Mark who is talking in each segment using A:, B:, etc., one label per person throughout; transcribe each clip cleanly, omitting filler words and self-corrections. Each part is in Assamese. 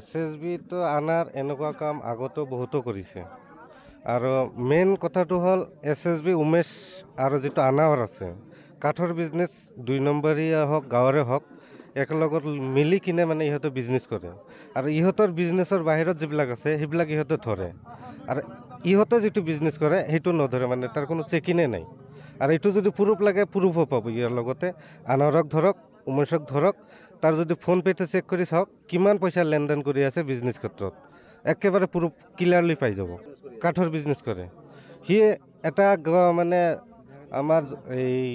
A: SSBটো আনাৰ এনেকুৱা কাম আগতো বহুতো কৰিছে আৰু মেইন কথাটো হ'ল SSB উমেশ আৰু যিটো আনাৱাৰ আছে কাঠৰ বিজনেছ 2 নম্বৰীয়া হওক গাঁৱৰে হওক একেলগত মিলি কিনে মানে ইহঁতে বিজনেছ কৰে আৰু ইহঁতৰ বিজনেছৰ বাহিৰত যিবিলাক আছে সেইবিলাক ইহঁতে ধৰে আৰু ইহঁতে যিটো বিজনেছ কৰে সেইটো নধৰে মানে তাৰ কোনো চেকিনে নাই আৰু এইটো যদি প্ৰুফ লাগে প্ৰুফো পাব ইয়াৰ লগতে আনাৰক ধৰক উমেশক ধৰক তাৰ যদি ফোন পে'তে চেক কৰি চাওক কিমান পইচা লেনদেন কৰি আছে বিজনেছ ক্ষেত্ৰত একেবাৰে প্ৰুফ ক্লিয়াৰলি পাই যাব কাঠৰ বিজনেছ কৰে সি এটা মানে আমাৰ এই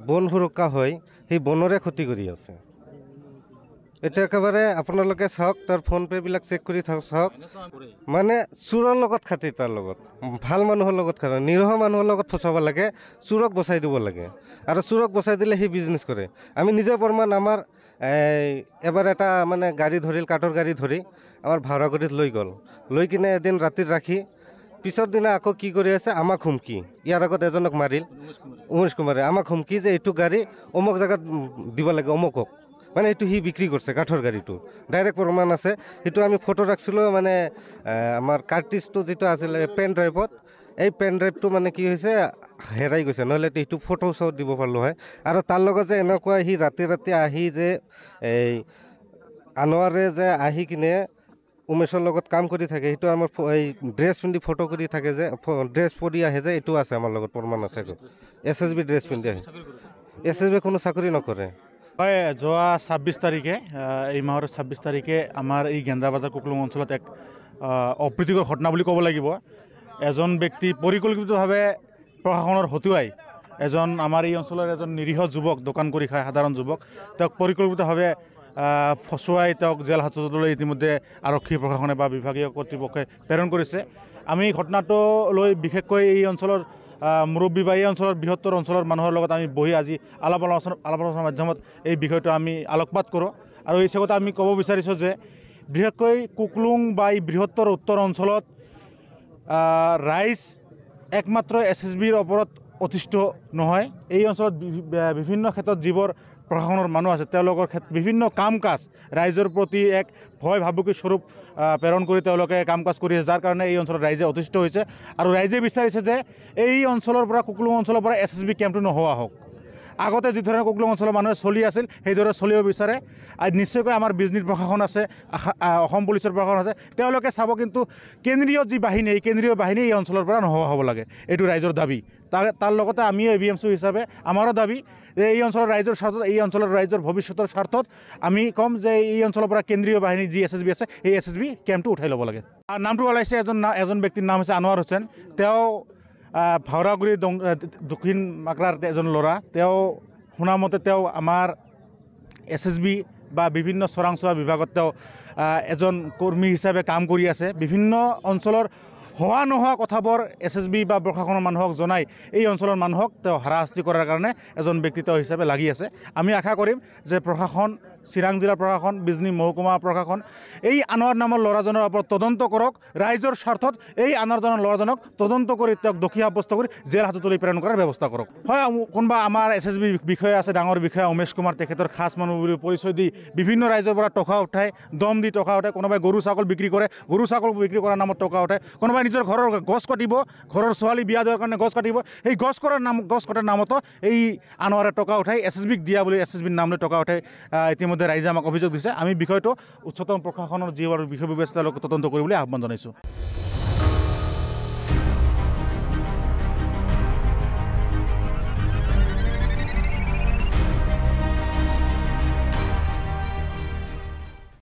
A: বন সুৰক্ষা হয় সেই বনৰে ক্ষতি কৰি আছে এটা একেবাৰে আপোনালোকে চাওক তাৰ ফোন পে'বিলাক চেক কৰি চাওক মানে চোৰৰ লগত খাতি তাৰ লগত ভাল মানুহৰ লগত খাতি নিৰহ মানুহৰ লগত ফচাব লাগে চোৰক বচাই দিব লাগে আৰু চোৰক বচাই দিলে সি বিজনেছ কৰে আমি নিজে প্ৰমাণ আমাৰ এবাৰ এটা মানে গাড়ী ধৰিল কাঠৰ গাড়ী ধৰি আমাৰ ভাড়া গাড়ীত লৈ কিনে এদিন ৰাতিত ৰাখি পিছৰ দিনা আকৌ কি কৰি আছে আমাক হুমকি ইয়াৰ আগত এজনক মাৰিল উমেশ কুমাৰে আমাক হুমকি যে এইটো গাড়ী অমুক জেগাত দিব লাগে অমুকক মানে এইটো সি বিক্ৰী কৰিছে কাঠৰ গাড়ীটো ডাইৰেক্ট প্ৰমাণ আছে সেইটো আমি ফটো ৰাখিছিলোঁ মানে আমাৰ কাৰ্টিজটো যিটো আছিলে পেন ড্ৰাইভত এই পেন ড্ৰাইভটো মানে কি হৈছে হেৰাই গৈছে নহ'লে এইটো ফটো শ্বট দিব পাৰিলোঁ হয় আৰু তাৰ লগত যে এনেকুৱা সি ৰাতি ৰাতি আহি যে এই আনোৱাৰে যে আহি কিনে উমেশৰ লগত কাম কৰি থাকে সেইটো আমাৰ এই ড্ৰেছ পিন্ধি ফটো কৰি থাকে যে ড্ৰেছ পৰি আহে যে এইটো আছে আমাৰ লগত প্ৰমাণ আছে SSB ড্ৰেছ পিন্ধি আহে SSB কোনো চাকৰি নকৰে
B: হয় যোৱা 26 তাৰিখে এই মাহৰ 26 তাৰিখে আমাৰ এই গেন্দাবাজাৰ কুকলুং অঞ্চলত এক অপ্ৰীতিকৰ ঘটনা বুলি ক'ব লাগিব এজন ব্যক্তি পৰিকল্পিতভাৱে প্ৰশাসনৰ হতুৱাই এজন আমাৰ এই অঞ্চলৰ এজন নিৰীহ যুৱক দোকান কৰি খায় সাধাৰণ যুৱক তেওঁক পৰিকল্পিতভাৱে ফচুৱাই তেওঁক জেল হাজতলৈ ইতিমধ্যে আৰক্ষী প্ৰশাসনে বা বিভাগীয় কৰ্তৃপক্ষই প্ৰেৰণ কৰিছে আমি ঘটনাটো লৈ বিশেষকৈ এই অঞ্চলৰ মুৰব্বী বা এই অঞ্চলৰ বৃহত্তৰ অঞ্চলৰ মানুহৰ লগত আমি বহি আজি আলাপ আলোচনাৰ মাধ্যমত এই বিষয়টো আমি আলোকপাত কৰোঁ আৰু এই হিচাপত আমি ক'ব বিচাৰিছোঁ যে বিশেষকৈ কুকলুং বা এই বৃহত্তৰ উত্তৰ অঞ্চলত ৰাইজ একমাত্ৰ SSBৰ ওপৰত অতিষ্ঠ নহয় এই অঞ্চলত বিভিন্ন ক্ষেত্ৰত যিবোৰ প্ৰশাসনৰ মানুহ আছে তেওঁলোকৰ বিভিন্ন কাম কাজ ৰাইজৰ প্ৰতি এক ভয় ভাবুকি স্বৰূপ প্ৰেৰণ কৰি তেওঁলোকে কাম কাজ কৰি আছে যাৰ কাৰণে এই অঞ্চলত ৰাইজে অতিষ্ঠ হৈছে আৰু ৰাইজে বিচাৰিছে যে এই অঞ্চলৰ পৰা কুকলুং অঞ্চলৰ পৰা SSB কেম্পটো নোহোৱা হওক আগতে যি ধৰণে কুকলুং অঞ্চলৰ মানুহে চলি আছিল সেইদৰে চলিব বিচাৰে আৰু নিশ্চয়কৈ আমাৰ বিজনেছ প্ৰশাসন আছে অসম পুলিচৰ প্ৰশাসন আছে তেওঁলোকে চাব কিন্তু কেন্দ্ৰীয় যি বাহিনী এই কেন্দ্ৰীয় বাহিনী এই অঞ্চলৰ পৰা নোহোৱা হ'ব লাগে এইটো ৰাইজৰ দাবী তাৰ লগতে আমি AVMC হিচাপে আমাৰো দাবী যে এই অঞ্চলৰ ৰাইজৰ স্বাৰ্থত এই অঞ্চলৰ ৰাইজৰ ভৱিষ্যতৰ স্বাৰ্থত আমি ক'ম যে এই অঞ্চলৰ পৰা কেন্দ্ৰীয় বাহিনী যি SSB আছে এই SSB কেম্পটো উঠাই ল'ব লাগে নামটো ওলাইছে এজন ব্যক্তিৰ নাম হৈছে আনোৱাৰ হুছেইন তেওঁ ভাওৰাগুৰি দক্ষিণ মাকৰাৰ এজন ল'ৰা তেওঁ শুনামতে তেওঁ আমাৰ SSB বা বিভিন্ন চোৰাংচোৱা বিভাগত তেওঁ এজন কৰ্মী হিচাপে কাম কৰি আছে বিভিন্ন অঞ্চলৰ হোৱা নোহোৱা কথাবোৰ SSB বা প্ৰশাসনৰ মানুহক জনাই এই অঞ্চলৰ মানুহক তেওঁ হাৰাশাস্তি কৰাৰ কাৰণে এজন ব্যক্তি তেওঁ হিচাপে লাগি আছে আমি আশা কৰিম যে প্ৰশাসন চিৰাং জিলা প্ৰশাসন বিজনী মহকুমা প্ৰশাসন এই আনোৱাৰ নামৰ ল'ৰাজনৰ ওপৰত তদন্ত কৰক ৰাইজৰ স্বাৰ্থত এই আনোৱাৰজনৰ ল'ৰাজনক তদন্ত কৰি তেওঁক দোষী সাব্যস্ত কৰি জেল হাজতলৈ প্ৰেৰণ কৰাৰ ব্যৱস্থা কৰক হয় কোনোবা আমাৰ SSB বিষয়া আছে ডাঙৰ বিষয়া উমেশ কুমাৰ তেখেতৰ খাছ মানুহ বুলি পৰিচয় দি বিভিন্ন ৰাইজৰ পৰা টকা উঠাই দম দি টকা উঠাই কোনোবাই গৰু ছাগল বিক্ৰী কৰে গৰু ছাগল বিক্ৰী কৰাৰ নামত টকা উঠায় কোনোবাই নিজৰ ঘৰৰ গছ কাটিব ঘৰৰ ছোৱালী বিয়া দিয়াৰ কাৰণে গছ কাটিব সেই গছ কটাৰ নামতো এই আনোৱাৰে টকা উঠাই SSBক দিয়া বুলি SSBৰ নাম লৈ টকা উঠাই ইতিমধ্যে ৰাইজে আমাক অভিযোগ দিছে আমি বিষয়টো উচ্চতম প্ৰশাসনৰ যিবোৰ বিষয় ব্যৱস্থা তদন্ত কৰিবলৈ আহ্বান জনাইছোঁ